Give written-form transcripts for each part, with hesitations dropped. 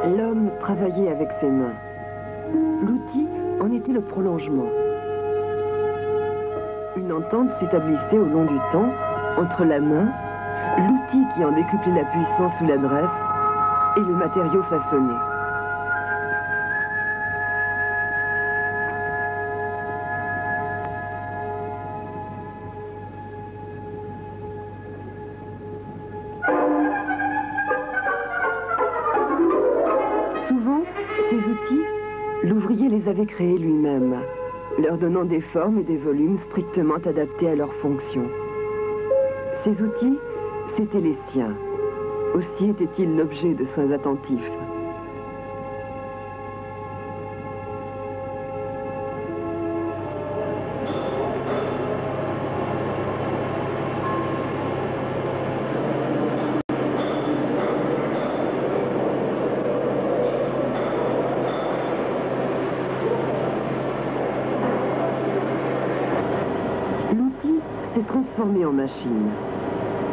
L'homme travaillait avec ses mains. L'outil en était le prolongement. Une entente s'établissait au long du temps entre la main, l'outil qui en décuplait la puissance ou l'adresse, et le matériau façonné. Souvent, ces outils, l'ouvrier les avait créés lui-même, leur donnant des formes et des volumes strictement adaptés à leurs fonctions. Ces outils, c'étaient les siens. Aussi était-il l'objet de soins attentifs. L'outil s'est transformé en machine.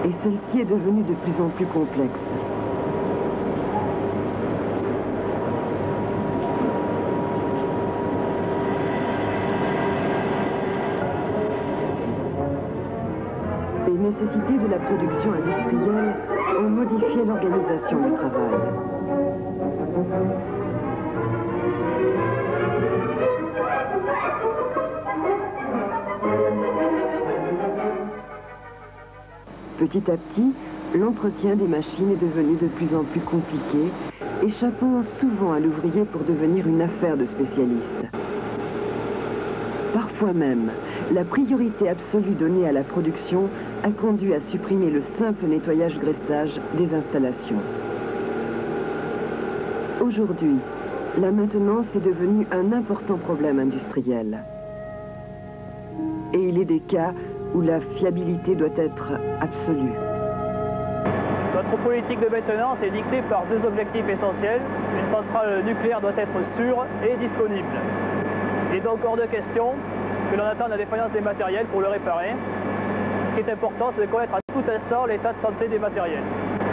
Et celle-ci est devenue de plus en plus complexe. Les nécessités de la production industrielle ont modifié l'organisation du travail. Petit à petit, l'entretien des machines est devenu de plus en plus compliqué, échappant souvent à l'ouvrier pour devenir une affaire de spécialiste. Parfois même, la priorité absolue donnée à la production a conduit à supprimer le simple nettoyage-graissage des installations. Aujourd'hui, la maintenance est devenue un important problème industriel. Et il est des cas où la fiabilité doit être absolue. Notre politique de maintenance est dictée par deux objectifs essentiels. Une centrale nucléaire doit être sûre et disponible. Il est donc hors de question que l'on attende la défaillance des matériels pour le réparer. Ce qui est important, c'est de connaître à tout instant l'état de santé des matériels.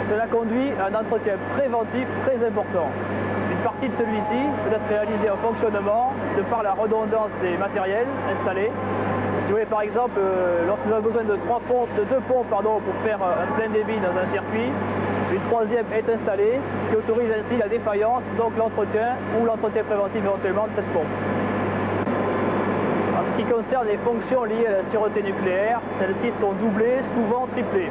Cela conduit à un entretien préventif très important. Une partie de celui-ci peut être réalisée en fonctionnement de par la redondance des matériels installés. Si vous voulez par exemple, lorsque nous avons besoin de deux pompes pour faire un plein débit dans un circuit, une troisième est installée, qui autorise ainsi la défaillance, donc l'entretien ou l'entretien préventif éventuellement de cette pompe. En ce qui concerne les fonctions liées à la sûreté nucléaire, celles-ci sont doublées, souvent triplées.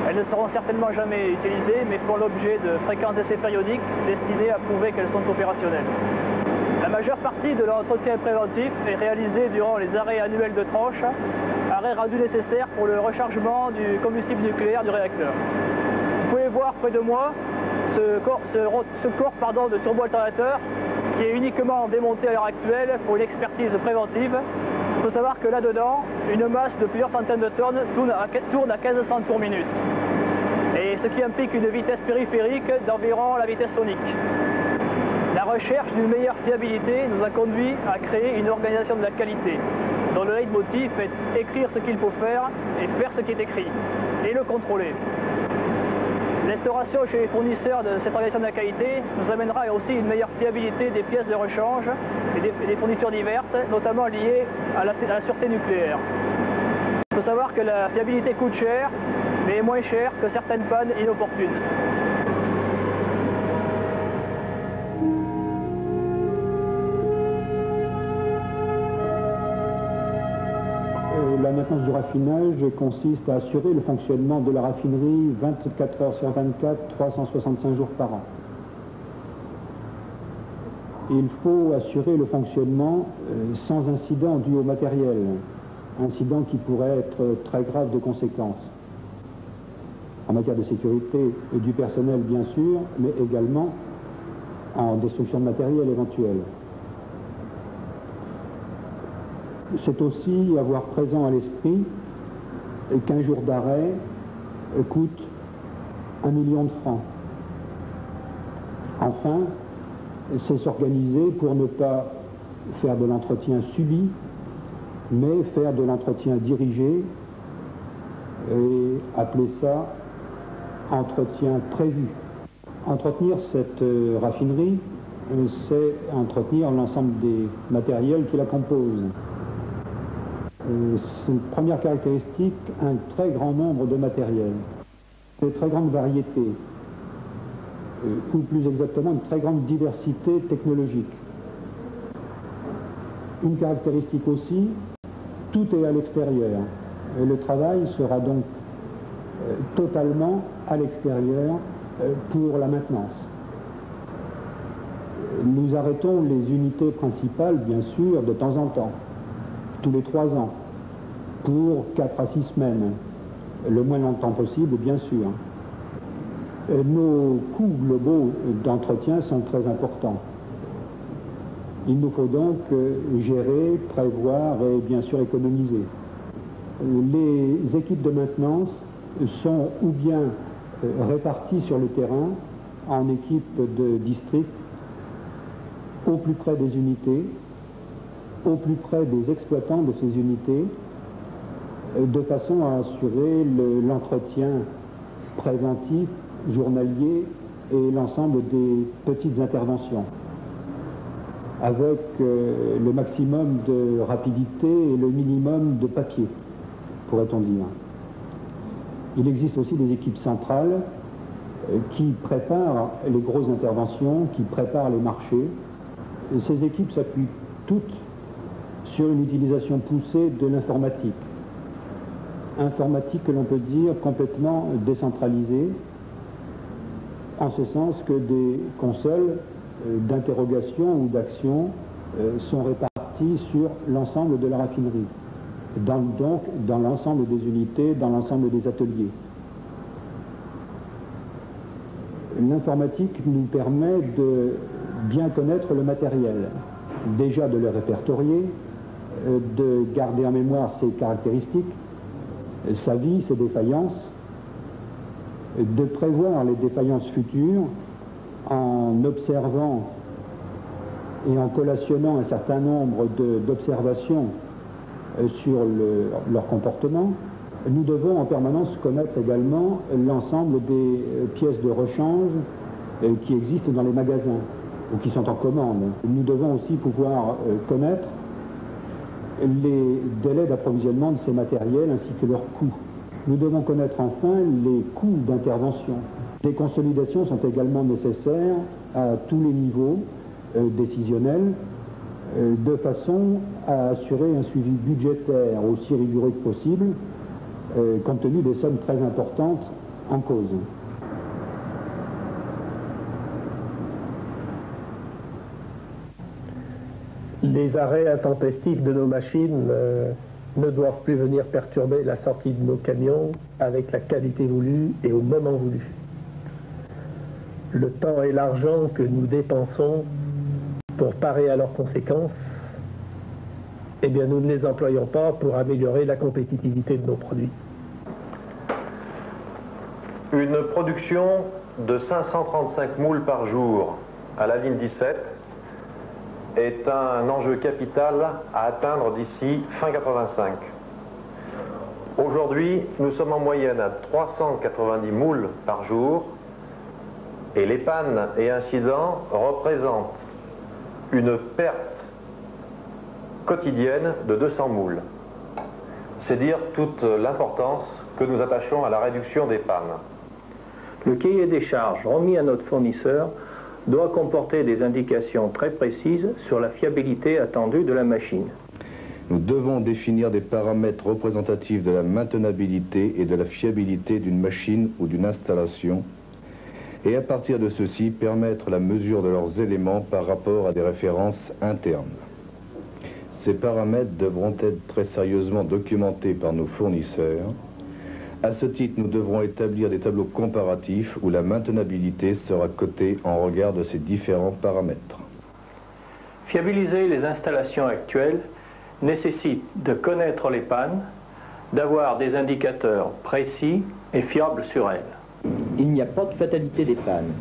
Elles ne seront certainement jamais utilisées, mais font l'objet de fréquents essais périodiques destinés à prouver qu'elles sont opérationnelles. La majeure partie de l'entretien préventif est réalisée durant les arrêts annuels de tranche, arrêts rendus nécessaires pour le rechargement du combustible nucléaire du réacteur. Vous pouvez voir près de moi ce corps de turbo-alternateur qui est uniquement démonté à l'heure actuelle pour une expertise préventive. Il faut savoir que là-dedans, une masse de plusieurs centaines de tonnes tourne à 1500 tours minute. Et ce qui implique une vitesse périphérique d'environ la vitesse sonique. La recherche d'une meilleure fiabilité nous a conduit à créer une organisation de la qualité, dont le leitmotiv est écrire ce qu'il faut faire et faire ce qui est écrit, et le contrôler. L'instauration chez les fournisseurs de cette organisation de la qualité nous amènera aussi une meilleure fiabilité des pièces de rechange et des fournitures diverses, notamment liées à la sûreté nucléaire. Il faut savoir que la fiabilité coûte cher, mais est moins chère que certaines pannes inopportunes. La maintenance du raffinage consiste à assurer le fonctionnement de la raffinerie 24 heures sur 24, 365 jours par an. Il faut assurer le fonctionnement sans incident dû au matériel, incident qui pourrait être très grave de conséquences. En matière de sécurité du personnel bien sûr, mais également en destruction de matériel éventuelle. C'est aussi avoir présent à l'esprit qu'un jour d'arrêt coûte 1 million de francs. Enfin, c'est s'organiser pour ne pas faire de l'entretien subi, mais faire de l'entretien dirigé et appeler ça entretien prévu. Entretenir cette raffinerie, c'est entretenir l'ensemble des matériels qui la composent. C'est une première caractéristique, un très grand nombre de matériels, une très grande variété, ou plus exactement une très grande diversité technologique. Une caractéristique aussi, tout est à l'extérieur. Et le travail sera donc totalement à l'extérieur pour la maintenance. Nous arrêtons les unités principales, bien sûr, de temps en temps, tous les 3 ans, pour 4 à 6 semaines, le moins longtemps possible, bien sûr. Nos coûts globaux d'entretien sont très importants. Il nous faut donc gérer, prévoir et bien sûr économiser. Les équipes de maintenance sont ou bien réparties sur le terrain en équipes de district, au plus près des unités, au plus près des exploitants de ces unités, de façon à assurer l'entretien préventif, journalier et l'ensemble des petites interventions, avec le maximum de rapidité et le minimum de papier, pourrait-on dire. Il existe aussi des équipes centrales qui préparent les grosses interventions, qui préparent les marchés. Et ces équipes s'appuient toutes sur une utilisation poussée de l'informatique. Informatique que l'on peut dire complètement décentralisée, en ce sens que des consoles d'interrogation ou d'action sont réparties sur l'ensemble de la raffinerie, donc dans l'ensemble des unités, dans l'ensemble des ateliers. L'informatique nous permet de bien connaître le matériel, déjà de le répertorier, de garder en mémoire ses caractéristiques, sa vie, ses défaillances, de prévoir les défaillances futures en observant et en collationnant un certain nombre d'observations sur leur comportement. Nous devons en permanence connaître également l'ensemble des pièces de rechange qui existent dans les magasins ou qui sont en commande. Nous devons aussi pouvoir connaître les délais d'approvisionnement de ces matériels ainsi que leurs coûts. Nous devons connaître enfin les coûts d'intervention. Des consolidations sont également nécessaires à tous les niveaux décisionnels, de façon à assurer un suivi budgétaire aussi rigoureux que possible, compte tenu des sommes très importantes en cause. Les arrêts intempestifs de nos machines ne doivent plus venir perturber la sortie de nos camions avec la qualité voulue et au moment voulu. Le temps et l'argent que nous dépensons pour parer à leurs conséquences, eh bien nous ne les employons pas pour améliorer la compétitivité de nos produits. Une production de 535 moules par jour à la ligne 17 est un enjeu capital à atteindre d'ici fin 85. Aujourd'hui, nous sommes en moyenne à 390 moules par jour et les pannes et incidents représentent une perte quotidienne de 200 moules. C'est dire toute l'importance que nous attachons à la réduction des pannes. Le cahier des charges remis à notre fournisseur doit comporter des indications très précises sur la fiabilité attendue de la machine. Nous devons définir des paramètres représentatifs de la maintenabilité et de la fiabilité d'une machine ou d'une installation et à partir de ceci permettre la mesure de leurs éléments par rapport à des références internes. Ces paramètres devront être très sérieusement documentés par nos fournisseurs. À ce titre, nous devrons établir des tableaux comparatifs où la maintenabilité sera cotée en regard de ces différents paramètres. Fiabiliser les installations actuelles nécessite de connaître les pannes, d'avoir des indicateurs précis et fiables sur elles. Il n'y a pas de fatalité des pannes.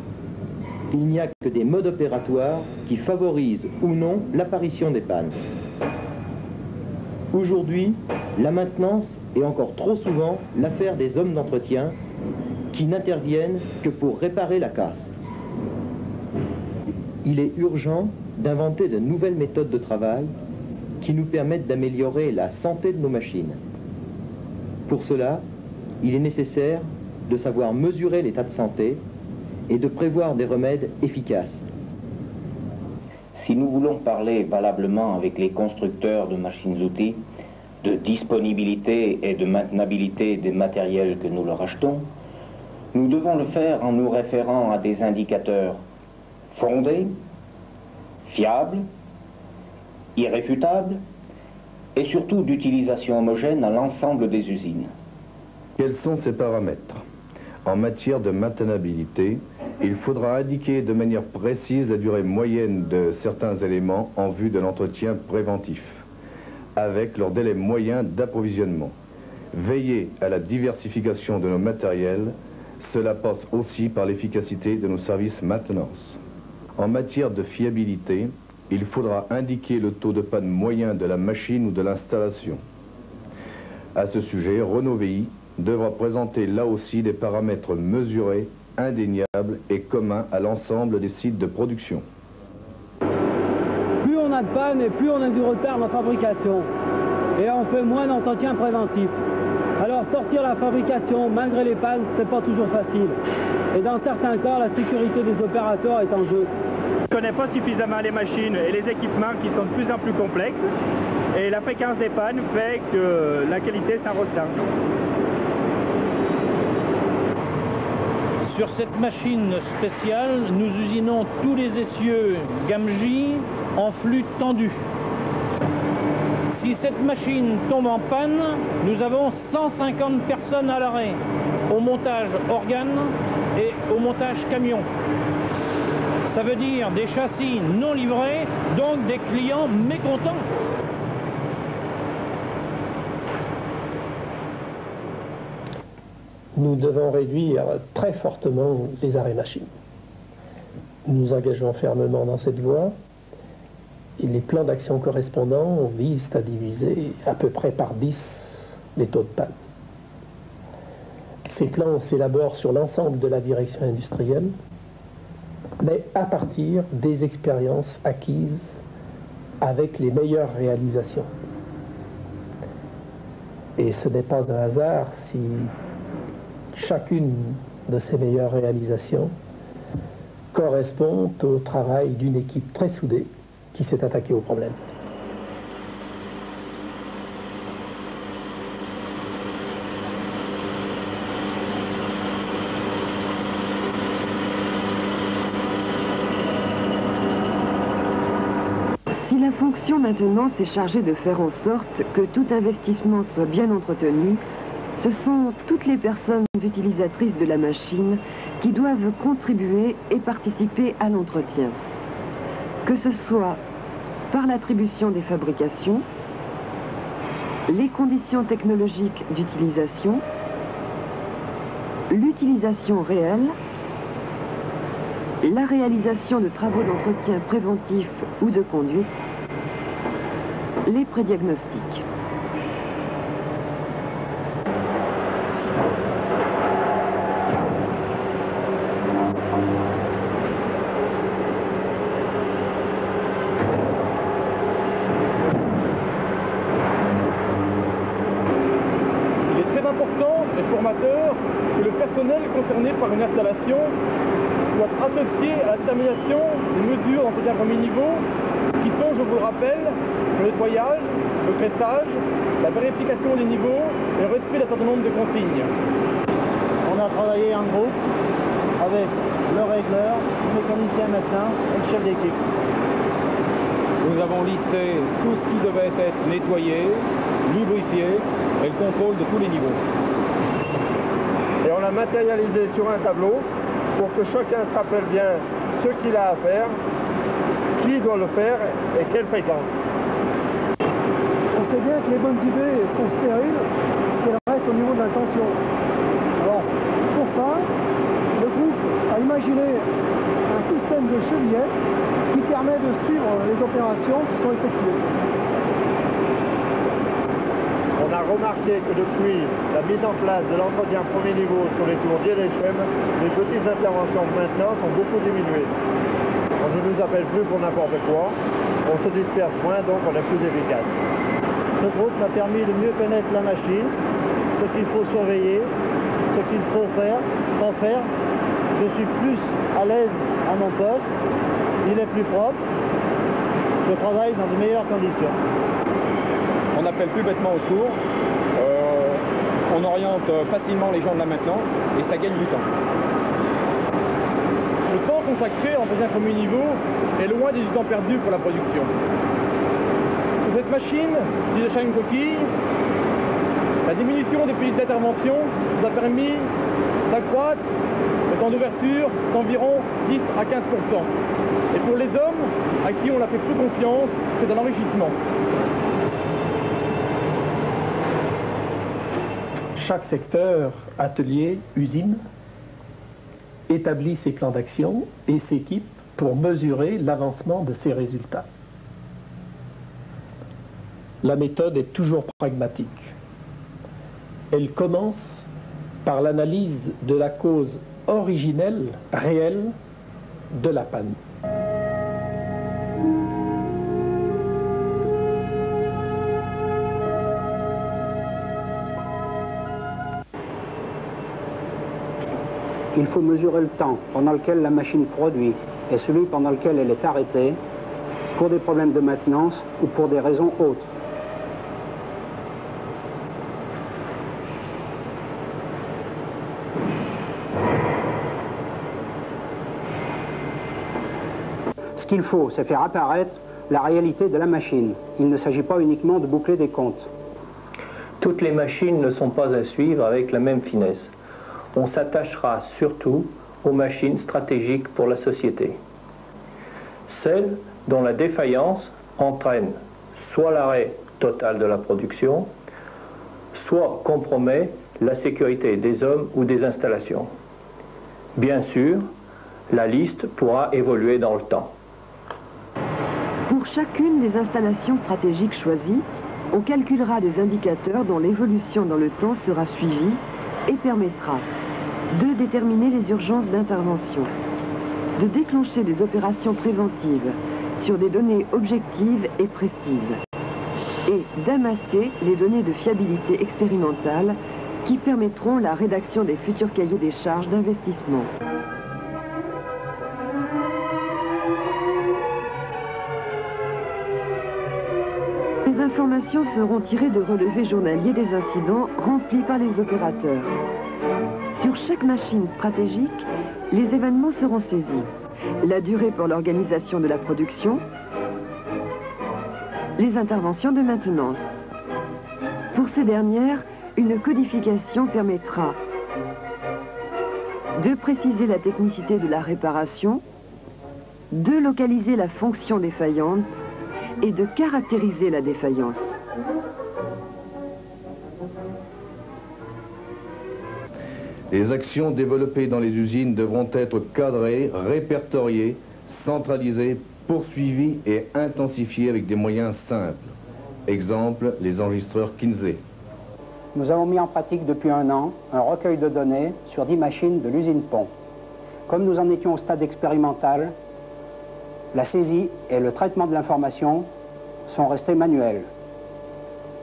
Il n'y a que des modes opératoires qui favorisent ou non l'apparition des pannes. Aujourd'hui, la maintenance est encore trop souvent l'affaire des hommes d'entretien qui n'interviennent que pour réparer la casse. il est urgent d'inventer de nouvelles méthodes de travail qui nous permettent d'améliorer la santé de nos machines. Pour cela, il est nécessaire de savoir mesurer l'état de santé et de prévoir des remèdes efficaces. Si nous voulons parler valablement avec les constructeurs de machines-outils, de disponibilité et de maintenabilité des matériels que nous leur achetons, nous devons le faire en nous référant à des indicateurs fondés, fiables, irréfutables et surtout d'utilisation homogène à l'ensemble des usines. Quels sont ces paramètres? En matière de maintenabilité, il faudra indiquer de manière précise la durée moyenne de certains éléments en vue de l'entretien préventif, avec leur délai moyen d'approvisionnement. Veiller à la diversification de nos matériels, cela passe aussi par l'efficacité de nos services maintenance. En matière de fiabilité, il faudra indiquer le taux de panne moyen de la machine ou de l'installation. À ce sujet, Renault VI devra présenter là aussi des paramètres mesurés, indéniables et communs à l'ensemble des sites de production. Plus on a de panne et plus on a du retard dans la fabrication. Et on fait moins d'entretien préventif. Alors sortir la fabrication malgré les pannes, c'est pas toujours facile. Et dans certains cas, la sécurité des opérateurs est en jeu. On ne connaît pas suffisamment les machines et les équipements qui sont de plus en plus complexes. Et la fréquence des pannes fait que la qualité s'en ressent. Sur cette machine spéciale, nous usinons tous les essieux gamme J en flux tendu. Si cette machine tombe en panne, nous avons 150 personnes à l'arrêt, au montage organe et au montage camion. Ça veut dire des châssis non livrés, donc des clients mécontents. Nous devons réduire très fortement les arrêts machines. Nous nous engageons fermement dans cette voie et les plans d'action correspondants visent à diviser à peu près par 10 les taux de panne. Ces plans s'élaborent sur l'ensemble de la direction industrielle, mais à partir des expériences acquises avec les meilleures réalisations. Et ce n'est pas un hasard si chacune de ces meilleures réalisations correspond au travail d'une équipe très soudée qui s'est attaquée au problème. Si la fonction maintenance est chargée de faire en sorte que tout investissement soit bien entretenu, ce sont toutes les personnes utilisatrices de la machine qui doivent contribuer et participer à l'entretien. Que ce soit par l'attribution des fabrications, les conditions technologiques d'utilisation, l'utilisation réelle, la réalisation de travaux d'entretien préventif ou de conduite, les prédiagnostics. Que le personnel concerné par une installation soit associé à la détermination des mesures d'entretien premier niveau qui sont, je vous le rappelle, le nettoyage, le graissage, la vérification des niveaux et le respect d'un certain nombre de consignes. On a travaillé en groupe avec le régleur, le mécanicien médecin et le chef d'équipe. Nous avons listé tout ce qui devait être nettoyé, lubrifié et le contrôle de tous les niveaux. Et on l'a matérialisé sur un tableau pour que chacun se rappelle bien ce qu'il a à faire, qui doit le faire et quelle fréquence. On sait bien que les bonnes idées sont stériles si elles restent au niveau de l'intention. Alors, pour ça, le groupe a imaginé un système de chevillettes qui permet de suivre les opérations qui sont effectuées. On a remarqué que depuis la mise en place de l'entretien premier niveau sur les tours d'ILHM, les petites interventions de maintenance ont beaucoup diminué. On ne nous appelle plus pour n'importe quoi. On se disperse moins, donc on est plus efficace. Cette route m'a permis de mieux connaître la machine, ce qu'il faut surveiller, ce qu'il faut faire, sans faire. Je suis plus à l'aise à mon poste, il est plus propre, je travaille dans de meilleures conditions. On n'appelle plus bêtement au secours, on oriente facilement les gens de la maintenance et ça gagne du temps. Le temps consacré en faisant un premier niveau est loin du temps perdu pour la production. Sur cette machine, qui déchaîne une coquille, la diminution des périodes d'intervention nous a permis d'accroître le temps d'ouverture d'environ 10 à 15%. Et pour les hommes, à qui on a fait plus confiance, c'est un enrichissement. Chaque secteur, atelier, usine, établit ses plans d'action et s'équipe pour mesurer l'avancement de ses résultats. La méthode est toujours pragmatique. Elle commence par l'analyse de la cause originelle, réelle, de la panne. Il faut mesurer le temps pendant lequel la machine produit et celui pendant lequel elle est arrêtée pour des problèmes de maintenance ou pour des raisons autres. Ce qu'il faut, c'est faire apparaître la réalité de la machine. Il ne s'agit pas uniquement de boucler des comptes. Toutes les machines ne sont pas à suivre avec la même finesse. On s'attachera surtout aux machines stratégiques pour la société. Celles dont la défaillance entraîne soit l'arrêt total de la production, soit compromet la sécurité des hommes ou des installations. Bien sûr, la liste pourra évoluer dans le temps. Pour chacune des installations stratégiques choisies, on calculera des indicateurs dont l'évolution dans le temps sera suivie et permettra de déterminer les urgences d'intervention, de déclencher des opérations préventives sur des données objectives et précises, et d'amasser les données de fiabilité expérimentale qui permettront la rédaction des futurs cahiers des charges d'investissement. Les informations seront tirées de relevés journaliers des incidents remplis par les opérateurs. Sur chaque machine stratégique, les événements seront saisis. La durée pour l'organisation de la production, les interventions de maintenance. Pour ces dernières, une codification permettra de préciser la technicité de la réparation, de localiser la fonction défaillante et de caractériser la défaillance. Les actions développées dans les usines devront être cadrées, répertoriées, centralisées, poursuivies et intensifiées avec des moyens simples. Exemple, les enregistreurs Kinsey. Nous avons mis en pratique depuis 1 an un recueil de données sur 10 machines de l'usine Pont. Comme nous en étions au stade expérimental, la saisie et le traitement de l'information sont restés manuels.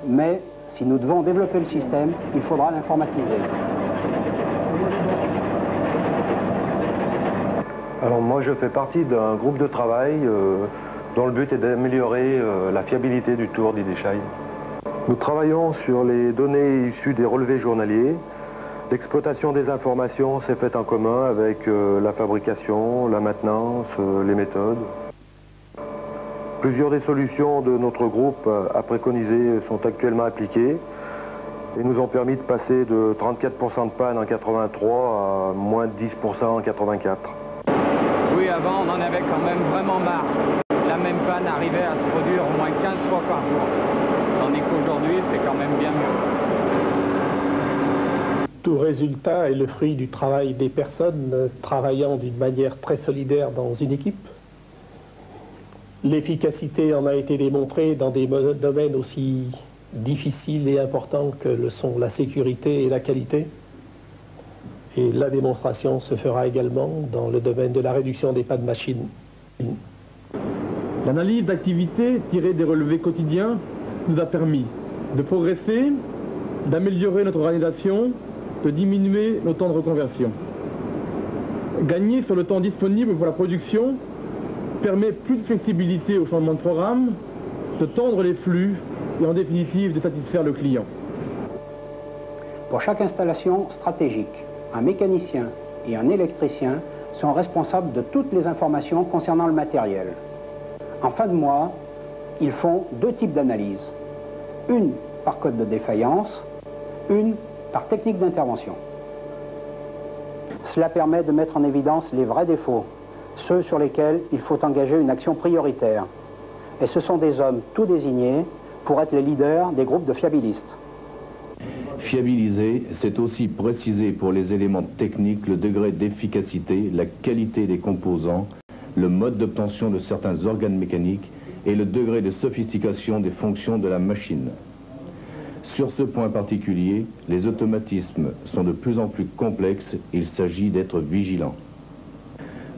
Mais si nous devons développer le système, il faudra l'informatiser. Alors moi je fais partie d'un groupe de travail dont le but est d'améliorer la fiabilité du tour d'Idesheim. Nous travaillons sur les données issues des relevés journaliers. L'exploitation des informations s'est faite en commun avec la fabrication, la maintenance, les méthodes. Plusieurs des solutions de notre groupe à préconiser sont actuellement appliquées et nous ont permis de passer de 34% de panne en 83 à moins de 10% en 84. Oui, avant, on en avait quand même vraiment marre. La même panne arrivait à se produire au moins 15 fois par jour. Tandis qu'aujourd'hui, c'est quand même bien mieux. Tout résultat est le fruit du travail des personnes travaillant d'une manière très solidaire dans une équipe. L'efficacité en a été démontrée dans des domaines aussi difficiles et importants que le sont la sécurité et la qualité. Et la démonstration se fera également dans le domaine de la réduction des pannes machines. L'analyse d'activité tirée des relevés quotidiens nous a permis de progresser, d'améliorer notre organisation, de diminuer nos temps de reconversion. Gagner sur le temps disponible pour la production permet plus de flexibilité au changement de programme, de tendre les flux et en définitive de satisfaire le client. Pour chaque installation stratégique, un mécanicien et un électricien sont responsables de toutes les informations concernant le matériel. En fin de mois, ils font deux types d'analyses. Une par code de défaillance, une par technique d'intervention. Cela permet de mettre en évidence les vrais défauts, ceux sur lesquels il faut engager une action prioritaire. Et ce sont des hommes tout désignés pour être les leaders des groupes de fiabilistes. Fiabiliser, c'est aussi préciser pour les éléments techniques le degré d'efficacité, la qualité des composants, le mode d'obtention de certains organes mécaniques et le degré de sophistication des fonctions de la machine. Sur ce point particulier, les automatismes sont de plus en plus complexes, il s'agit d'être vigilant.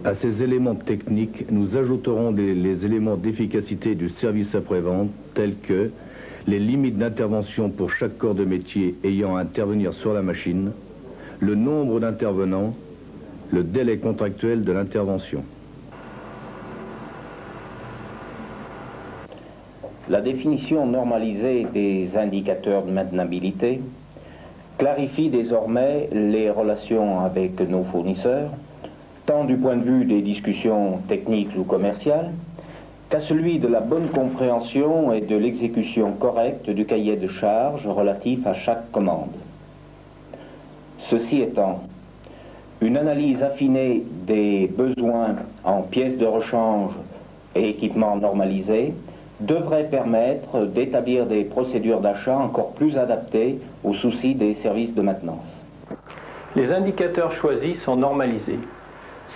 À ces éléments techniques, nous ajouterons les éléments d'efficacité du service après-vente tels que les limites d'intervention pour chaque corps de métier ayant à intervenir sur la machine, le nombre d'intervenants, le délai contractuel de l'intervention. La définition normalisée des indicateurs de maintenabilité clarifie désormais les relations avec nos fournisseurs, tant du point de vue des discussions techniques ou commerciales, qu'à celui de la bonne compréhension et de l'exécution correcte du cahier de charges relatif à chaque commande. Ceci étant, une analyse affinée des besoins en pièces de rechange et équipements normalisés devrait permettre d'établir des procédures d'achat encore plus adaptées aux soucis des services de maintenance. Les indicateurs choisis sont normalisés.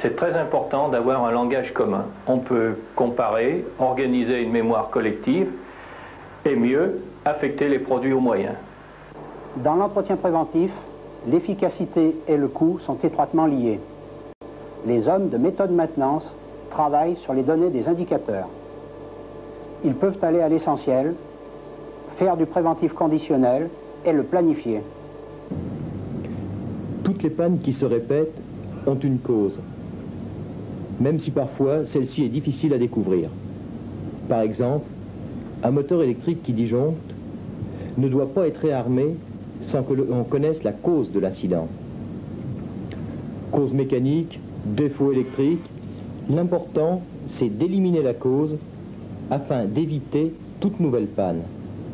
C'est très important d'avoir un langage commun. On peut comparer, organiser une mémoire collective et mieux, affecter les produits aux moyens. Dans l'entretien préventif, l'efficacité et le coût sont étroitement liés. Les hommes de méthode maintenance travaillent sur les données des indicateurs. Ils peuvent aller à l'essentiel, faire du préventif conditionnel et le planifier. Toutes les pannes qui se répètent ont une cause, même si parfois celle-ci est difficile à découvrir. Par exemple, un moteur électrique qui disjoncte ne doit pas être réarmé sans que l'on connaisse la cause de l'accident. Cause mécanique, défaut électrique, l'important c'est d'éliminer la cause afin d'éviter toute nouvelle panne.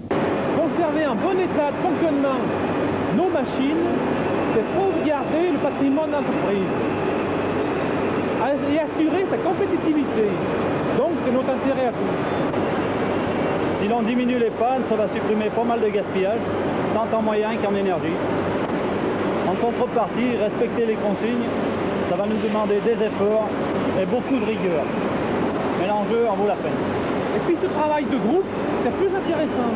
Conserver un bon état de fonctionnement nos machines, c'est sauvegarder le patrimoine d'entreprise et assurer sa compétitivité. Donc c'est notre intérêt à tous. Si l'on diminue les pannes, ça va supprimer pas mal de gaspillage, tant en moyens qu'en énergie. En contrepartie, respecter les consignes, ça va nous demander des efforts et beaucoup de rigueur. Mais l'enjeu en vaut la peine. Et puis ce travail de groupe, c'est plus intéressant.